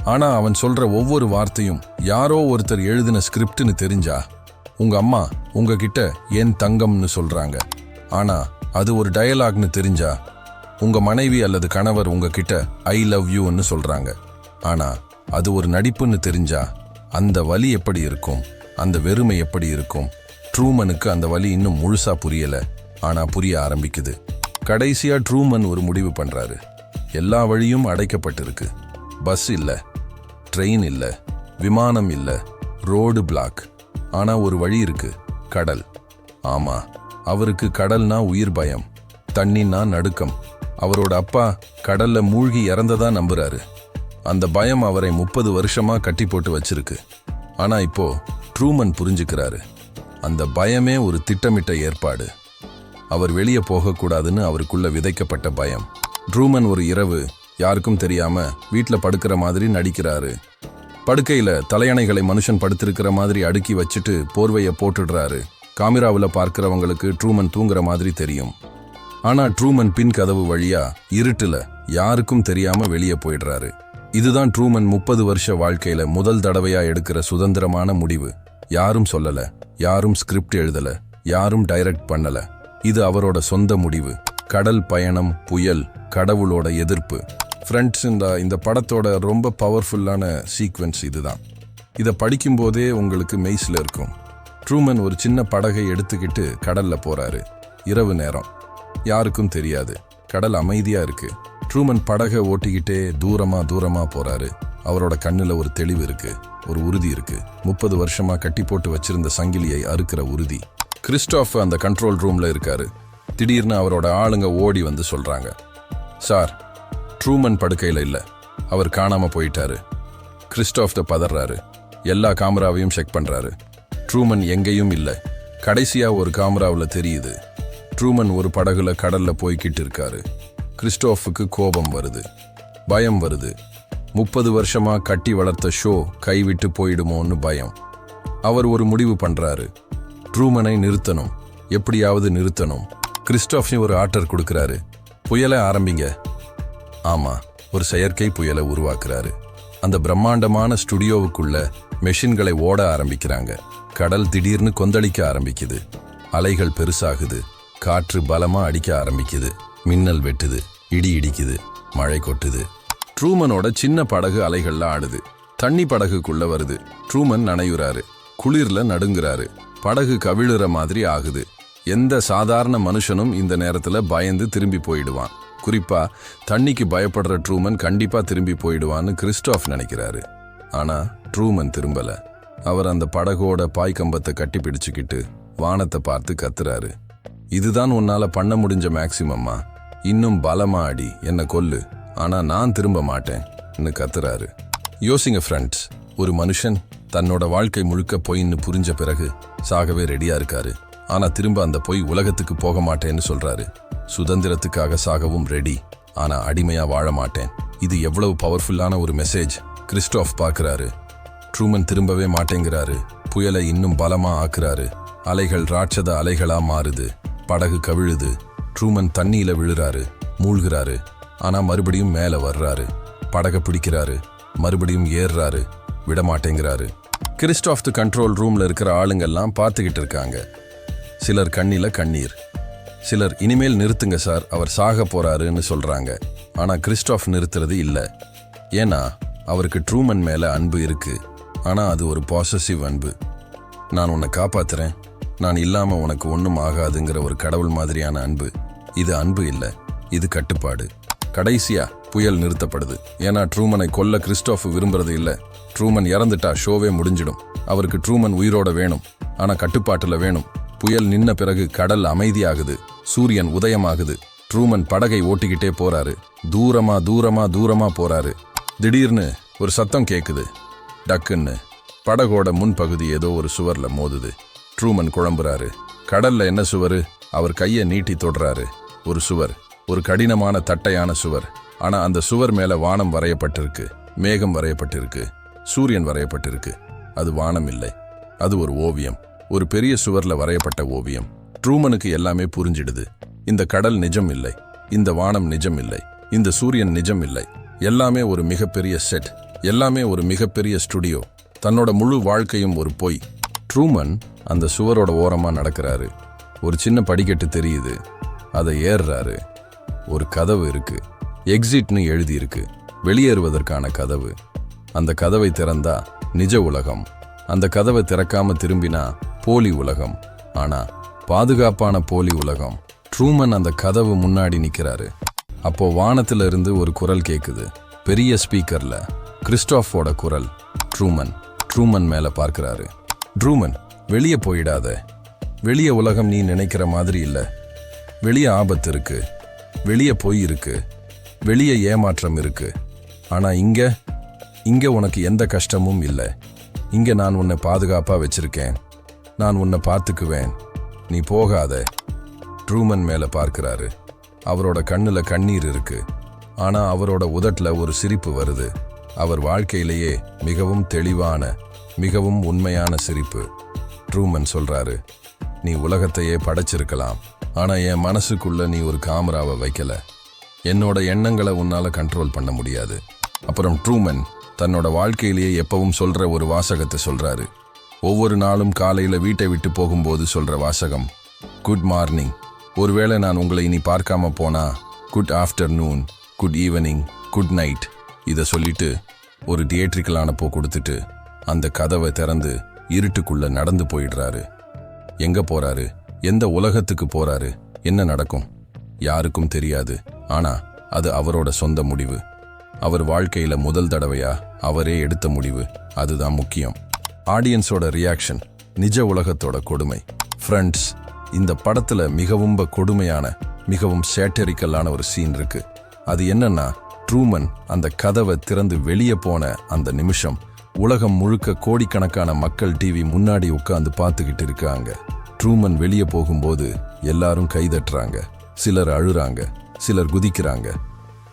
ஆனா அவன் சொல்ற ஒவ்வொரு வார்த்தையும் யாரோ ஒருத்தர் எழுதின ஸ்கிரிப்ட்னு தெரிஞ்சா, உங்க அம்மா உங்ககிட்ட என் தங்கம்னு சொல்றாங்க, ஆனா அது ஒரு டயலாக்னு தெரிஞ்சா, உங்க மனைவி அல்லது கணவர் உங்ககிட்ட ஐ லவ் யூன்னு சொல்றாங்க, ஆனா அது ஒரு நடிப்புன்னு தெரிஞ்சா, அந்த வலி எப்படி இருக்கும், அந்த வெறுமை எப்படி இருக்கும்? ட்ரூமனுக்கு அந்த வலி இன்னும் முழுசா புரியல, ஆனா புரிய ஆரம்பிக்குது. கடைசியா ட்ரூமன் ஒரு முடிவு பண்றாரு. எல்லா வழியும் அடைக்கப்பட்டிருக்கு. பஸ் இல்ல, ட்ரெயின் இல்ல, விமானம் இல்ல, ரோடு பிளாக். ஆனா ஒரு வழி இருக்கு, கடல். ஆமா, அவருக்கு கடல்னா உயிர் பயம், தண்ணின்னா நடுக்கம். அவரோட அப்பா கடல்ல மூழ்கி இறந்ததா நம்புறாரு. அந்த பயம் அவரை 30 வருஷமா கட்டி போட்டு வச்சிருக்கு. ஆனா இப்போ ட்ரூமன் புரிஞ்சுக்கிறாரு, அந்த பயமே ஒரு திட்டமிட்ட ஏற்பாடு. அவர் வெளியே போகக்கூடாதுன்னு அவருக்குள்ள விதைக்கப்பட்ட பயம். ட்ரூமன் ஒரு இரவு யாருக்கும் தெரியாம வீட்டில் படுக்கிற மாதிரி நடிக்கிறாரு. படுக்கையில தலையணைகளை மனுஷன் படுத்திருக்கிற மாதிரி அடுக்கி வச்சுட்டு போர்வையை போட்டுடுறாரு. காமிராவில் பார்க்கிறவங்களுக்கு ட்ரூமன் தூங்குற மாதிரி தெரியும். ஆனா ட்ரூமன் பின் கதவு வழியா இருட்டுல யாருக்கும் தெரியாம வெளியே போயிடுறாரு. இதுதான் ட்ரூமன் 30 வருஷ வாழ்க்கையில முதல் தடவையா எடுக்கிற சுதந்திரமான முடிவு. யாரும் சொல்லல, யாரும் ஸ்கிரிப்ட் எழுதல, யாரும் டைரக்ட் பண்ணல. இது அவரோட சொந்த முடிவு. கடல் பயணம், புயல், கடவுளோட எதிர்ப்பு. ஃப்ரெண்ட்ஸ், இந்த படத்தோட ரொம்ப பவர்ஃபுல்லான சீக்வென்ஸ் இதுதான். இதை படிக்கும்போதே உங்களுக்கு மெய்ஸில் இருக்கும். ட்ரூமன் ஒரு சின்ன படகை எடுத்துக்கிட்டு கடல்ல போறாரு. இரவு நேரம், யாருக்கும் தெரியாது. கடல் அமைதியா இருக்கு. ட்ரூமன் படகை ஓட்டிக்கிட்டே தூரமா போறாரு. அவரோட கண்ணுல ஒரு தெளிவு இருக்கு, ஒரு உறுதி இருக்கு. 30 வருஷமா கட்டி போட்டு வச்சிருந்த சங்கிலியை அறுக்கிற உறுதி. கிறிஸ்டாஃப் அந்த கண்ட்ரோல் ரூம்ல இருக்காரு. திடீர்னு அவரோட ஆளுங்க ஓடி வந்து சொல்றாங்க, சார், ட்ரூமன் படுக்கையில இல்ல, அவர் காணாம போயிட்டாரு. கிறிஸ்டாஃப் பதறாரு. எல்லா காமராவையும் செக் பண்றாரு. ட்ரூமன் எங்கேயும் இல்ல. கடைசியா ஒரு காமராவில் தெரியுது, ட்ரூமன் ஒரு படகுல கடல்ல போய்கிட்டு இருக்காரு. கிறிஸ்டாஃபுக்கு கோபம் வருது, பயம் வருது. 30 வருஷமா கட்டி வளர்த்த ஷோ கைவிட்டு போயிடுமோன்னு பயம். அவர் ஒரு முடிவு பண்றாரு, ட்ரூமனை நிறுத்தணும், எப்படியாவது நிறுத்தணும். கிறிஸ்டாஃபையும் ஒரு ஆர்டர் கொடுக்கறாரு, புயலை ஆரம்பிங்க. ஆமா, ஒரு செயற்கை புயலை உருவாக்குறாரு. அந்த பிரம்மாண்டமான ஸ்டுடியோவுக்குள்ள மெஷின்களை ஓட ஆரம்பிக்கிறாங்க. கடல் திடீர்னு கொந்தளிக்க ஆரம்பிக்குது. அலைகள் பெருசாகுது. காற்று பலமா அடிக்க ஆரம்பிக்குது. மின்னல் வெட்டுது, இடி இடிக்குது, மழை கொட்டுது. ட்ரூமனோட சின்ன படகு அலைகள்ல ஆடுது. தண்ணி படகுக்குள்ள வருது. ட்ரூமன் நனையுறாரு. குளிர்ல நடுங்குறாரு. படகு கவிழுற மாதிரி ஆகுது. எந்த சாதாரண மனுஷனும் இந்த நேரத்துல பயந்து திரும்பி போயிடுவான். குறிப்பா தண்ணிக்கு பயப்படுற ட்ரூமன் கண்டிப்பா திரும்பி போயிடுவான்னு கிறிஸ்டாஃப் நினைக்கிறாரு. ஆனா ட்ரூமன் திரும்பல. அவர் அந்த படகோட பாய்கம்பத்தை கட்டி பிடிச்சுக்கிட்டு வானத்தை பார்த்து கத்துறாரு, இதுதான் உன்னால பண்ண முடிஞ்ச மேக்சிமம்மா, இன்னும் பலமா அடி, என்ன கொல்லு, ஆனா நான் திரும்ப மாட்டேன்னு கத்துறாரு. யோசிங்க ஃப்ரெண்ட்ஸ், ஒரு மனுஷன் தன்னோட வாழ்க்கை முழுக்க பொய்ன்னு புரிஞ்ச பிறகு சாகவே ரெடியா இருக்காரு. ஆனா திரும்ப அந்த பொய் உலகத்துக்கு போக மாட்டேன்னு சொல்றாரு. சுதந்திரத்துக்காக சாகவும் ரெடி, ஆனா அடிமையா வாழ மாட்டேன். இது எவ்வளவு பவர்ஃபுல்லான ஒரு மெசேஜ். கிறிஸ்டாஃப் பார்க்கறாரு. ட்ரூமன் திரும்பவே மாட்டேங்கிறாரு. புயலை இன்னும் பலமா ஆக்குறாரு. அலைகள் ராட்சத அலைகளா மாறுது. படகு கவிழுது. ட்ரூமன் தண்ணியில விழுறாரு, மூழ்கிறாரு. ஆனா மறுபடியும் மேல வர்றாரு. படகை பிடிக்கிறாரு, மறுபடியும் ஏறுறாரு, விடமாட்டேங்கிறாரு. கிறிஸ்டாஃப் கண்ட்ரோல் ரூம்ல இருக்கிற ஆளுங்கெல்லாம் பார்த்துக்கிட்டு இருக்காங்க. சிலர் கண்ணில கண்ணீர். சிலர் இனிமேல் நிறுத்துங்க சார், அவர் சாக போறாருன்னு சொல்றாங்க. ஆனா கிறிஸ்டாஃப் நிறுத்துறது இல்ல. ஏன்னா அவருக்கு ட்ரூமன் மேல அன்பு இருக்கு. ஆனா அது ஒரு பாசசிவ் அன்பு. நான் உன்னை காப்பாத்துறேன், நான் இல்லாம உனக்கு ஒன்றும் ஆகாதுங்கிற ஒரு கடவுள் மாதிரியான அன்பு. இது அன்பு இல்ல, இது கட்டுப்பாடு. கடைசியா புயல் நிறுத்தப்படுது. ஏன்னா ட்ரூமனை கொல்ல கிறிஸ்டோஃப் விரும்புறது இல்ல. ட்ரூமன் இறந்துட்டா ஷோவே முடிஞ்சிடும். அவருக்கு ட்ரூமன் உயிரோட வேணும், ஆனா கட்டுப்பாட்டுல வேணும். புயல் நின்ன பிறகு கடல் அமைதியாகுது, சூரியன் உதயமாகுது. ட்ரூமன் படகை ஓட்டிக்கிட்டே போறாரு. தூரமா தூரமா தூரமா போறாரு. திடீர்னு ஒரு சத்தம் கேக்குது. டக்குன்னு படகோட முன்பகுதி ஏதோ ஒரு சுவர்ல மோதுது. ட்ரூமன் குழம்புறாரு. கடல்ல என்ன சுவர்? அவர் கையை நீட்டி தொடுறாரு. ஒரு சுவர், ஒரு கடினமான தட்டையான சுவர். ஆனா அந்த சுவர் மேல வானம் வரையப்பட்டிருக்கு, மேகம் வரையப்பட்டிருக்கு, சூரியன் வரையப்பட்டிருக்கு. அது வானம் இல்லை, அது ஒரு ஓவியம், ஒரு பெரிய சுவர்ல வரையப்பட்ட ஓவியம். ட்ரூமனுக்கு எல்லாமே புரிஞ்சிடுது. இந்த கடல் நிஜம் இல்லை, இந்த வானம் நிஜம் இல்லை, இந்த சூரியன் நிஜம் இல்லை. எல்லாமே ஒரு மிகப்பெரிய செட், எல்லாமே ஒரு மிகப்பெரிய ஸ்டுடியோ. தன்னோட முழு வாழ்க்கையும் ஒரு பொய். ட்ரூமன் அந்த சுவரோட ஓரமா நடக்கிறாரு. ஒரு சின்ன படிக்கட்டு தெரியுது, அதை ஏறுறாரு. ஒரு கதவு இருக்கு, எக்ஸிட்னு எழுதியிருக்கு, வெளியேறுவதற்கான கதவு. அந்த கதவை திறந்தா நிஜ உலகம், அந்த கதவை திறக்காம திரும்பினா போலி உலகம். ஆனா பாதுகாப்பான போலி உலகம். ட்ரூமன் அந்த கதவு முன்னாடி நிக்கிறாரு. அப்போ வானத்துல இருந்து ஒரு குரல் கேக்குது, பெரிய ஸ்பீக்கர்ல கிறிஸ்டோஃபோட குரல். ட்ரூமன் மேல பார்க்கிறாரு. ட்ரூமன், வெளியே போயிடாத. வெளியே உலகம் நீ நினைக்கிற மாதிரி இல்ல. வெளியே ஆபத்து இருக்கு, வெளியே பொய் இருக்கு, வெளியே ஏமாற்றம் இருக்கு. ஆனா இங்க உனக்கு எந்த கஷ்டமும் இல்லை. இங்க நான் உன்னை பாதுகாப்பா வச்சிருக்கேன், நான் உன்னை பார்த்துக்குவேன், நீ போகாத. ட்ரூமன் மேல பார்க்கிறாரு. அவரோட கண்ணுல கண்ணீர் இருக்கு, ஆனா அவரோட உதட்டுல ஒரு சிரிப்பு வருது. அவர் வாழ்க்கையிலேயே மிகவும் தெளிவான, மிகவும் உண்மையான சிரிப்பு. ட்ரூமன் சொல்றாரு, நீ உலகத்தையே படைச்சிருக்கலாம், ஆனா என் மனசுக்குள்ள நீ ஒரு காமராவை வைக்கல. என்னோட எண்ணங்களை உன்னால கண்ட்ரோல் பண்ண முடியாது. அப்புறம் ட்ரூமன் தன்னோட வாழ்க்கையிலேயே எப்பவும் சொல்ற ஒரு வாசகத்தை சொல்றாரு. ஒவ்வொரு நாளும் காலையில வீட்டை விட்டு போகும்போது சொல்ற வாசகம், குட் மார்னிங். ஒருவேளை நான் உங்களை இனி பார்க்காம போனா good afternoon, good evening, good night. இதை சொல்லிட்டு ஒரு தியேட்ரிக்கலான போ கொடுத்துட்டு அந்த கதவை திறந்து இருட்டுக்குள்ள நடந்து போயிடுறாரு. எங்க போறாரு, எந்த உலகத்துக்கு போறாரு, என்ன நடக்கும் யாருக்கும் தெரியாது. ஆனா அது அவரோட சொந்த முடிவு. அவர் வாழ்க்கையில முதல் தடவையா அவரே எடுத்த முடிவு. அதுதான் முக்கியம். ஆடியன்ஸோட ரியாக்ஷன், நிஜ உலகத்தோட கொடுமை. ஃப்ரெண்ட்ஸ், இந்த படத்துல மிகவும் கொடுமையான, மிகவும் சேட்டரிக்கலான ஒரு சீன் இருக்கு. அது என்னன்னா, ட்ரூமன் அந்த கதவை திறந்து வெளியே போன அந்த நிமிஷம் உலகம் முழுக்க கோடிக்கணக்கான மக்கள் டிவி முன்னாடி உட்கார்ந்து பார்த்துக்கிட்டு இருக்காங்க. ட்ரூமன் வெளியே போகும்போது எல்லாரும் கைதட்டுறாங்க, சிலர் அழுறாங்க, சிலர் குதிக்கிறாங்க.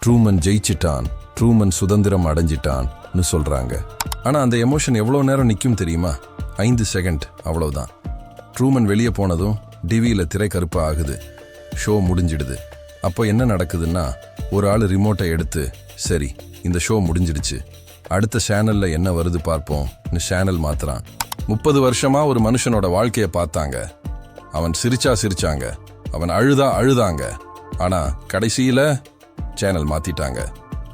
ட்ரூமன் ஜெயிச்சிட்டான், ட்ரூமன் சுதந்திரம் அடைஞ்சிட்டான்னு சொல்றாங்க. ஆனா அந்த எமோஷன் எவ்வளவு நேரம் நிற்கும் தெரியுமா? 5 செகண்ட், அவ்வளவுதான். ட்ரூமன் வெளியே போனதும் டிவியில திரை கருப்பா ஆகுது, ஷோ முடிஞ்சிடுது. அப்போ என்ன நடக்குதுன்னா, ஒரு ஆள் ரிமோட்டை எடுத்து, சரி இந்த ஷோ முடிஞ்சிடுச்சு, அடுத்த சேனல்ல என்ன வருது பார்ப்போம்னு சேனல் மாத்துறான். 30 வருஷமா ஒரு மனுஷனோட வாழ்க்கையை பார்த்தாங்க. அவன் சிரிச்சாங்க, அவன் அழுதாங்க. ஆனா கடைசியில சேனல் மாத்திட்டாங்க,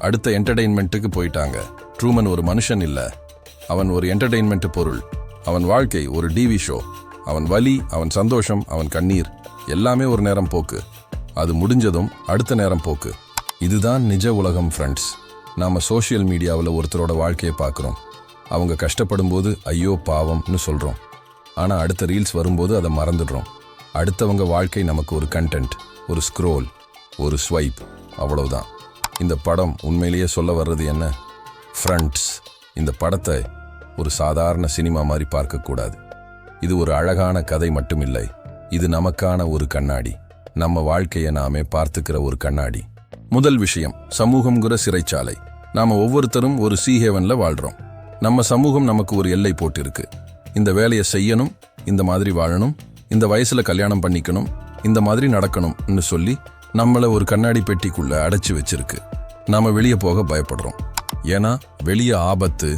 அடுத்த என்டர்டெயின்மெண்ட்டுக்கு போயிட்டாங்க. ட்ரூமன் ஒரு மனுஷன் இல்ல, அவன் ஒரு என்டர்டெயின்மெண்ட் பொருள். அவன் வாழ்க்கை ஒரு டிவி ஷோ. அவன் வலி, அவன் சந்தோஷம், அவன் கண்ணீர் எல்லாமே ஒரு நேரம் போக்கு. அது முடிஞ்சதும் அடுத்த நேரம் போக்கு. இதுதான் நிஜ உலகம் ஃப்ரெண்ட்ஸ். நாம சோஷியல் மீடியாவில் ஒருத்தரோட வாழ்க்கையை பார்க்குறோம். அவங்க கஷ்டப்படும் போது ஐயோ பாவம்னு சொல்கிறோம். ஆனால் அடுத்த ரீல்ஸ் வரும்போது அதை மறந்துடுறோம். அடுத்தவங்க வாழ்க்கை நமக்கு ஒரு கண்டென்ட், ஒரு ஸ்க்ரோல், ஒரு ஸ்வைப், அவ்வளவுதான். இந்த படம் உண்மையிலேயே சொல்ல வர்றது என்ன? ஃப்ரெண்ட்ஸ், இந்த படத்தை ஒரு சாதாரண சினிமா மாதிரி பார்க்கக்கூடாது. இது ஒரு அழகான கதை மட்டுமில்லை, இது நமக்கான ஒரு கண்ணாடி. நம்ம வாழ்க்கையை நாமே பார்த்துக்கிற ஒரு கண்ணாடி. முதல் விஷயம், சமூகம்ங்கிற சிறைச்சாலை. நாம ஒவ்வொருத்தரும் ஒரு சீஹேவன்ல வாழ்றோம். நம்ம சமூகம் நமக்கு ஒரு எல்லை போட்டிருக்கு. இந்த வேலையை செய்யணும், இந்த மாதிரி வாழணும், இந்த வயசுல கல்யாணம் பண்ணிக்கணும், இந்த மாதிரி நடக்கணும்னு சொல்லி நம்மளை ஒரு கண்ணாடி பெட்டிக்குள்ள அடைச்சு வச்சிருக்கு. நாம வெளியே போக பயப்படுறோம். ஏன்னா வெளியே ஆபத்து,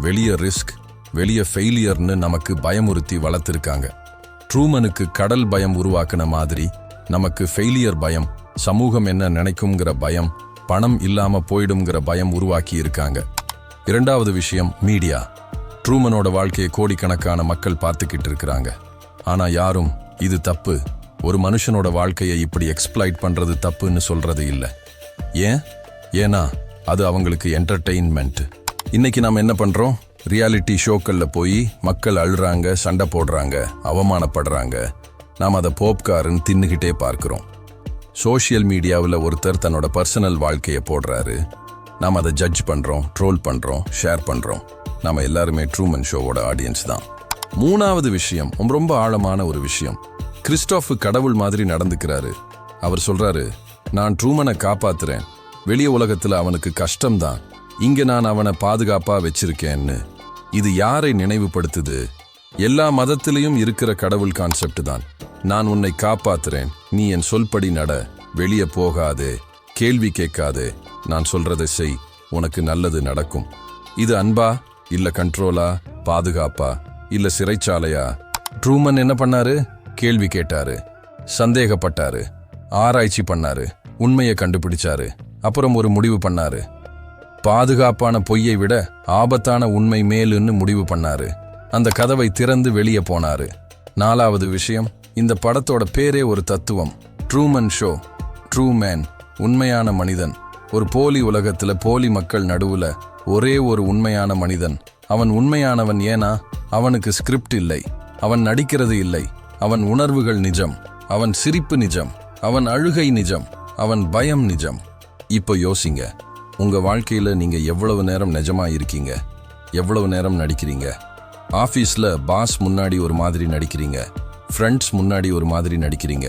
வெளியே ரிஸ்க், வெளியே ஃபெயிலியர்னு நமக்கு பயமுறுத்தி வளர்த்திருக்காங்க. ட்ரூமனுக்கு கடல் பயம் உருவாக்குன மாதிரி நமக்கு ஃபெயிலியர் பயம், சமூகம் என்ன நினைக்கும்ங்கிற பயம், பணம் இல்லாம போயிடும்ங்கிற பயம் உருவாக்கி இருக்காங்க. இரண்டாவது விஷயம், மீடியா. ட்ரூமனோட வாழ்க்கையை கோடிக்கணக்கான மக்கள் பார்த்துக்கிட்டு இருக்கிறாங்க. ஆனா யாரும் இது தப்பு, ஒரு மனுஷனோட வாழ்க்கையை இப்படி எக்ஸ்ப்ளாய்ட் பண்றது தப்புன்னு சொல்றது இல்லை. ஏன்? ஏன்னா அது அவங்களுக்கு என்டர்டெயின்மெண்ட். இன்னைக்கு நாம் என்ன பண்றோம்? ரியாலிட்டி ஷோக்கள்ல போய் மக்கள் அழுறாங்க, சண்டை போடுறாங்க, அவமானப்படுறாங்க. நாம் அதை போப்கார்ன்னு தின்னுகிட்டே பார்க்கிறோம். சோஷியல் மீடியாவில் ஒருத்தர் தன்னோட பர்சனல் வாழ்க்கையை போடுறாரு. நாம் அதை ஜட்ஜ் பண்றோம், ட்ரோல் பண்றோம், ஷேர் பண்றோம். நாம எல்லாருமே ட்ரூமன் ஷோவோட ஆடியன்ஸ் தான். மூணாவது விஷயம் ரொம்ப ஆழமான ஒரு விஷயம். கிறிஸ்டோஃப் கடவுள் மாதிரி நடந்துக்கிறாரு. அவர் சொல்றாரு, நான் ட்ரூமனை காப்பாத்துறேன். வெளிய உலகத்துல அவனுக்கு கஷ்டம்தான், இங்க நான் அவனை பாதுகாப்பா வச்சிருக்கேன்னு. இது யாரை நினைவுபடுத்துது? எல்லா மதத்திலையும் இருக்கிற கடவுள் கான்செப்ட் தான். நான் உன்னை காப்பாத்துறேன், நீ என் சொல்படி நட, வெளியே போகாதே, கேள்வி கேட்காதே, நான் சொல்றதை செய், உனக்கு நல்லது நடக்கும். இது அன்பா இல்ல கண்ட்ரோலா? பாதுகாப்பா இல்ல சிறைச்சாலையா? ட்ரூமன் என்ன பண்ணாரு? கேள்வி கேட்டாரு, சந்தேகப்பட்டாரு, ஆராய்ச்சி பண்ணாரு, உண்மையை கண்டுபிடிச்சாரு, அப்புறம் ஒரு முடிவு பண்ணாரு. பாதுகாப்பான பொய்யை விட ஆபத்தான உண்மை மேலுன்னு முடிவு பண்ணாரு. அந்த கதவை திறந்து வெளியே போனாரு. நாலாவது விஷயம், இந்த படத்தோட பேரே ஒரு தத்துவம், ட்ரூமன் ஷோ. ட்ரூ மேன், உண்மையான மனிதன். ஒரு போலி உலகத்துல போலி மக்கள் நடுவுல ஒரே ஒரு உண்மையான மனிதன். அவன் உண்மையானவன் ஏனா அவனுக்கு ஸ்கிரிப்ட் இல்லை, அவன் நடிக்கிறது இல்லை, அவன் உணர்வுகள் நிஜம், அவன் சிரிப்பு நிஜம், அவன் அழுகை நிஜம், அவன் பயம் நிஜம். இப்போ யோசிங்க, உங்க வாழ்க்கையில நீங்க எவ்வளவு நேரம் நிஜமா இருக்கீங்க? எவ்வளவு நேரம் நடிக்கிறீங்க? ஆபீஸ்ல பாஸ் முன்னாடி ஒரு மாதிரி நடிக்கிறீங்க, ஃப்ரெண்ட்ஸ் முன்னாடி ஒரு மாதிரி நடிக்கிறீங்க,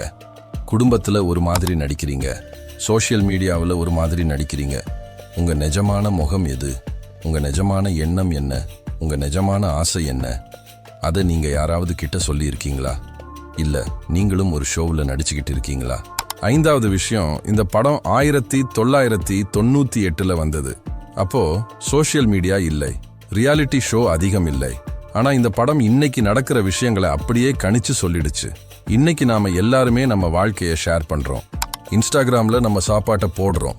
குடும்பத்துல ஒரு மாதிரி நடிக்கிறீங்க, சோஷியல் மீடியாவில் ஒரு மாதிரி நடிக்கிறீங்க. உங்க நிஜமான முகம் எது? உங்க நிஜமான எண்ணம் என்ன? உங்க நிஜமான ஆசை என்ன? அதை நீங்க யாராவது கிட்ட சொல்லி இருக்கீங்களா? இல்ல நீங்களும் ஒரு ஷோவில் நடிச்சுக்கிட்டு இருக்கீங்களா? ஐந்தாவது விஷயம், இந்த படம் 1998 வந்தது. அப்போ சோஷியல் மீடியா இல்லை, ரியாலிட்டி ஷோ அதிகம் இல்லை. ஆனா இந்த படம் இன்னைக்கு நடக்கிற விஷயங்களை அப்படியே கணிச்சு சொல்லிடுச்சு. இன்னைக்கு நாம எல்லாருமே நம்ம வாழ்க்கையை ஷேர் பண்றோம். இன்ஸ்டாகிராம்ல நம்ம சாப்பாட்டை போடுறோம்,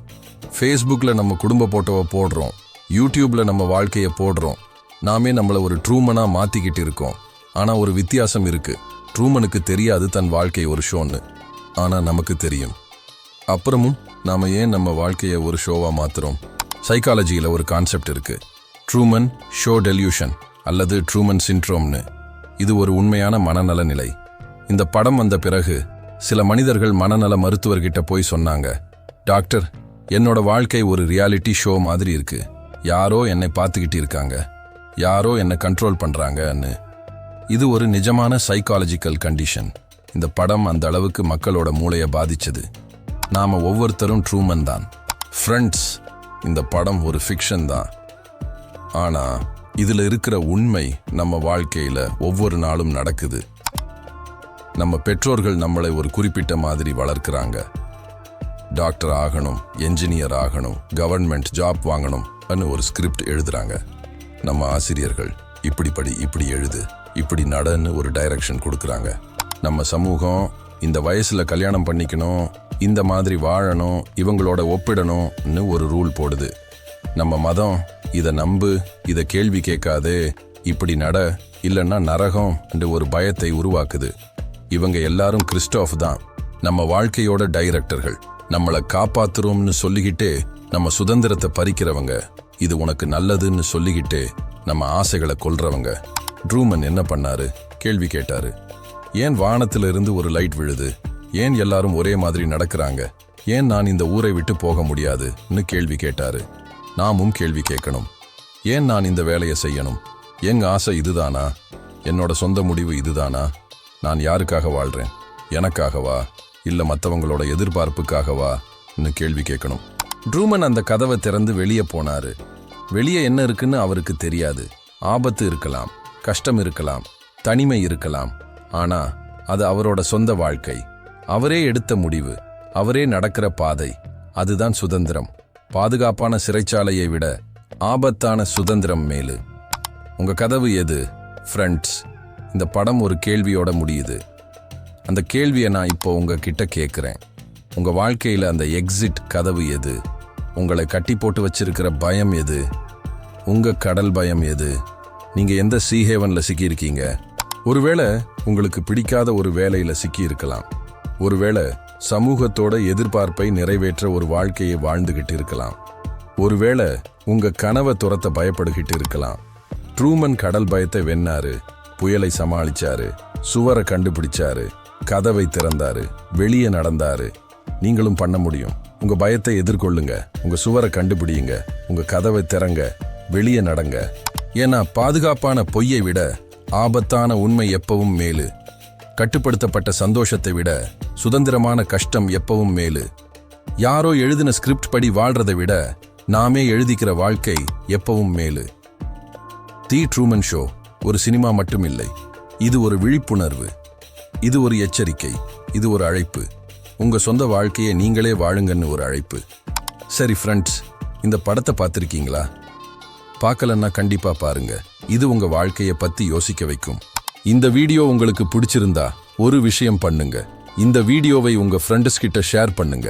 ஃபேஸ்புக்ல நம்ம குடும்ப போட்டோவை போடுறோம், யூடியூப்ல நம்ம வாழ்க்கையை போடுறோம். நாமே நம்மள ஒரு ட்ரூமனா மாத்திக்கிட்டு இருக்கோம். ஆனா ஒரு வித்தியாசம் இருக்கு. ட்ரூமனுக்கு தெரியாது தன் வாழ்க்கை ஒரு ஷோன்னு, ஆனா நமக்கு தெரியும். அப்புறமும் நாம ஏன் நம்ம வாழ்க்கையை ஒரு ஷோவா மாத்துறோம்? சைக்காலஜியில ஒரு கான்செப்ட் இருக்கு, ட்ரூமன் ஷோ டெல்யூஷன் அல்லது ட்ரூமன் சிண்ட்ரோம்னு. இது ஒரு உண்மையான மனநல நிலை. இந்த படம் வந்த பிறகு சில மனிதர்கள் மனநல மருத்துவர்கிட்ட போய் சொன்னாங்க, டாக்டர், என்னோட வாழ்க்கை ஒரு ரியாலிட்டி ஷோ மாதிரி இருக்கு, யாரோ என்னை பார்த்துக்கிட்டு இருக்காங்க, யாரோ என்னை கண்ட்ரோல் பண்றாங்கன்னு. இது ஒரு நிஜமான சைக்காலஜிக்கல் கண்டிஷன். இந்த படம் அந்த அளவுக்கு மக்களோட மூளையை பாதிச்சது. நாம ஒவ்வொருத்தரும் ட்ரூமன் தான். ஃப்ரெண்ட்ஸ், இந்த படம் ஒரு ஃபிக்ஷன் தான். ஆனா இதுல இருக்கிற உண்மை நம்ம வாழ்க்கையில ஒவ்வொரு நாளும் நடக்குது. நம்ம பெற்றோர்கள் நம்மளை ஒரு குறிப்பிட்ட மாதிரி வளர்க்குறாங்க. டாக்டர் ஆகணும், என்ஜினியர் ஆகணும், கவர்மெண்ட் ஜாப் வாங்கணும் ஒரு ஸ்கிரிப்ட் எழுதுறாங்க. நம்ம ஆசிரியர்கள் இப்படி படி, இப்படி எழுது, இப்படி நடன்னு ஒரு டைரக்ஷன் கொடுக்குறாங்க. நம்ம சமூகம் இந்த வயசுல கல்யாணம் பண்ணிக்கணும், இந்த மாதிரி வாழணும், இவங்களோட ஒப்பிடணும்னு ஒரு ரூல் போடுது. நம்ம மதம் இதை நம்பு, இதை கேள்வி கேட்காதே, இப்படி நட, இல்லைன்னா நரகம் என்று ஒரு பயத்தை உருவாக்குது. இவங்க எல்லாரும் கிறிஸ்டோஃப் தான், நம்ம வாழ்க்கையோட டைரக்டர்கள். நம்மளை காப்பாத்துறோம்னு சொல்லிக்கிட்டே நம்ம சுதந்திரத்தை பறிக்கிறவங்க, இது உனக்கு நல்லதுன்னு சொல்லிக்கிட்டே நம்ம ஆசைகளை கொல்றவங்க. ட்ரூமன் என்ன பண்ணாரு? கேள்வி கேட்டாரு. ஏன் வானத்துல இருந்து ஒரு லைட் விழுது? ஏன் எல்லாரும் ஒரே மாதிரி நடக்கிறாங்க? ஏன் நான் இந்த ஊரை விட்டு போக முடியாதுன்னு கேள்வி கேட்டாரு. நாமும் கேள்வி கேட்கணும். ஏன் நான் இந்த வேலையை செய்யணும்? எங்க ஆசை இதுதானா? என்னோட சொந்த முடிவு இதுதானா? நான் யாருக்காக வாழ்றேன்? எனக்காகவா இல்ல மற்றவங்களோட எதிர்பார்ப்புக்காகவான்னு கேள்வி கேட்கணும். ட்ரூமன் அந்த கதவை திறந்து வெளியே போனாரு. வெளியே என்ன இருக்குன்னு அவருக்கு தெரியாது. ஆபத்து இருக்கலாம், கஷ்டம் இருக்கலாம், தனிமை இருக்கலாம். ஆனா அது அவரோட சொந்த வாழ்க்கை, அவரே எடுத்த முடிவு, அவரே நடக்கிற பாதை. அதுதான் சுதந்திரம். பாதுகாப்பான சிறைச்சாலையை விட ஆபத்தான சுதந்திரம் மேலு. உங்க கதவு எது? ஃப்ரெண்ட்ஸ், இந்த படம் ஒரு கேள்வியோட முடியுது. அந்த கேள்வியை நான் இப்போ உங்ககிட்ட கேட்குறேன். உங்க வாழ்க்கையில அந்த எக்ஸிட் கதவு எது? உங்களை கட்டி போட்டு வச்சிருக்கிற பயம் எது? உங்க கடல் பயம் எது? நீங்க எந்த சீஹேவன்ல சிக்கியிருக்கீங்க? ஒருவேளை உங்களுக்கு பிடிக்காத ஒரு வேலையில சிக்கி இருக்கலாம். ஒருவேளை சமூகத்தோட எதிர்பார்ப்பை நிறைவேற்ற ஒரு வாழ்க்கையை வாழ்ந்துகிட்டு இருக்கலாம். ஒருவேளை உங்க கனவை துரத்த பயப்படுகிட்டு இருக்கலாம். ட்ரூமன் கடல் பயத்தை வென்னாரு, புயலை சமாளிச்சாரு, சுவரை கண்டுபிடிச்சாரு, கதவை திறந்தாரு, வெளியே நடந்தாரு. நீங்களும் பண்ண முடியும். உங்க பயத்தை எதிர்கொள்ளுங்க, உங்க சுவரை கண்டுபிடியுங்க, உங்க கதவை திறங்க, வெளியே நடங்க. ஏன்னா பாதுகாப்பான பொய்யை விட ஆபத்தான உண்மை எப்பவும் மேலு. கட்டுப்படுத்தப்பட்ட சந்தோஷத்தை விட சுதந்திரமான கஷ்டம் எப்பவும் மேலு. யாரோ எழுதின ஸ்கிரிப்ட் படி வாழ்றதை விட நாமே எழுதிக்கிற வாழ்க்கை எப்பவும் மேலு. தி ட்ரூமன் ஷோ ஒரு சினிமா மட்டும் இல்லை. இது ஒரு விழிப்புணர்வு, இது ஒரு எச்சரிக்கை, இது ஒரு அழைப்பு. உங்க சொந்த வாழ்க்கையை நீங்களே வாழுங்கன்னு ஒரு அழைப்பு. சரி ஃப்ரெண்ட்ஸ், இந்த படத்தை பார்த்திருக்கீங்களா? பார்க்கலன்னா கண்டிப்பா பாருங்க. இது உங்க வாழ்க்கையை பத்தி யோசிக்க வைக்கும். இந்த வீடியோ உங்களுக்கு பிடிச்சிருந்தா ஒரு விஷயம் பண்ணுங்க. இந்த வீடியோவை உங்க ஃப்ரெண்ட்ஸ் கிட்ட ஷேர் பண்ணுங்க.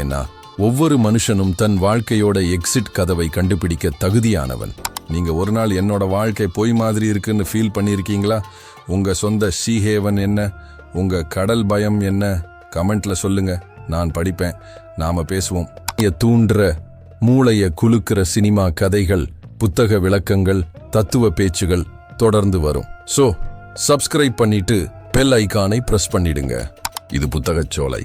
ஏன்னா ஒவ்வொரு மனுஷனும் தன் வாழ்க்கையோட எக்ஸிட் கதவை கண்டுபிடிக்க தகுதியானவன். நீங்க ஒரு நாள் என்னோட வாழ்க்கை பொய் மாதிரி இருக்குன்னு ஃபீல் பண்ணியிருக்கீங்களா? உங்க சொந்த சீஹேவன் என்ன, உங்க கடல் பயம் என்ன? கமெண்ட்ல சொல்லுங்க, நான் படிப்பேன், நாம பேசுவோம். தூண்டுற மூளைய குலுக்குற சினிமா கதைகள், புத்தக விளக்கங்கள், தத்துவ பேச்சுகள் தொடர்ந்து வரும். சப்ஸ்கிரைப் பண்ணிட்டு பெல் ஐகானை பிரஸ் பண்ணிடுங்க. இது புத்தகச்சோலை.